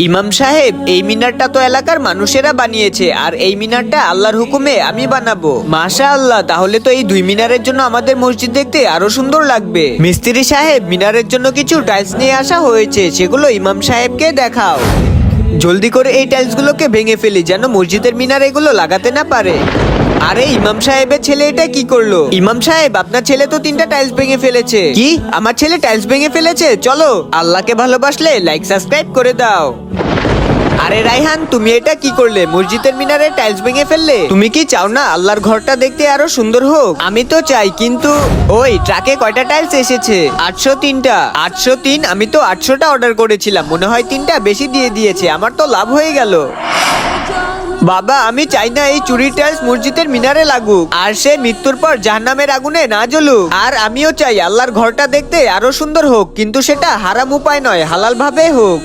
ইমাম সাহেব, এই মিনারটা তো এলাকার মানুষেরা বানিয়েছে, আর এই মিনারটা আল্লাহর হুকুমে আমি বানাবো। মাশাআল্লাহ, তাহলে তো এই 2 মিনারের জন্য আমাদের মসজিদ দেখতে আরো সুন্দর লাগবে। মিস্ত্রি সাহেব, মিনারের জন্য কিছু টাইলস নিয়ে আসা হয়েছে, সেগুলো ইমাম সাহেবকে দেখাও। জলদি করে এই টাইলসগুলোকে ভেঙে ফেলি, যেন মসজিদের মিনার এগুলো লাগাতে না পারে। আরে ইমাম সাহেবের ছেলে এটা কি করলো? ইমাম সাহেব, আপনার ছেলে তো 3টা টাইলস ভেঙে ফেলেছে। কি? আমার ছেলে টাইলস ভেঙে ফেলেছে? চলো, আল্লাহকে ভালোবাসলে লাইক সাবস্ক্রাইব করে দাও। আরে রাইহান, তুমি এটা কি করলে? মসজিদের মিনারে টাইলস ভেঙে ফেললে। তুমি কি চাও না আল্লাহর ঘরটা দেখতে আরো সুন্দর হোক? আমি তো চাই, কিন্তু ওই ট্রাকে কয়টা টাইলস এসেছে? 803টা। 803? আমি তো 800টা অর্ডার করেছিলাম, মনে হয় 3টা বেশি দিয়ে দিয়েছে। আমার তো লাভ হয়ে গেল। বাবা, আমি চাই না এই চুরির টাইলস মসজিদের মিনারে লাগুক, আর সে মৃত্যুর পর জাহান্নামের আগুনে না জ্বলুক। আর আমিও চাই আল্লাহর ঘরটা দেখতে আরো সুন্দর হোক, কিন্তু সেটা হারাম উপায় নয়, হালাল ভাবে হোক।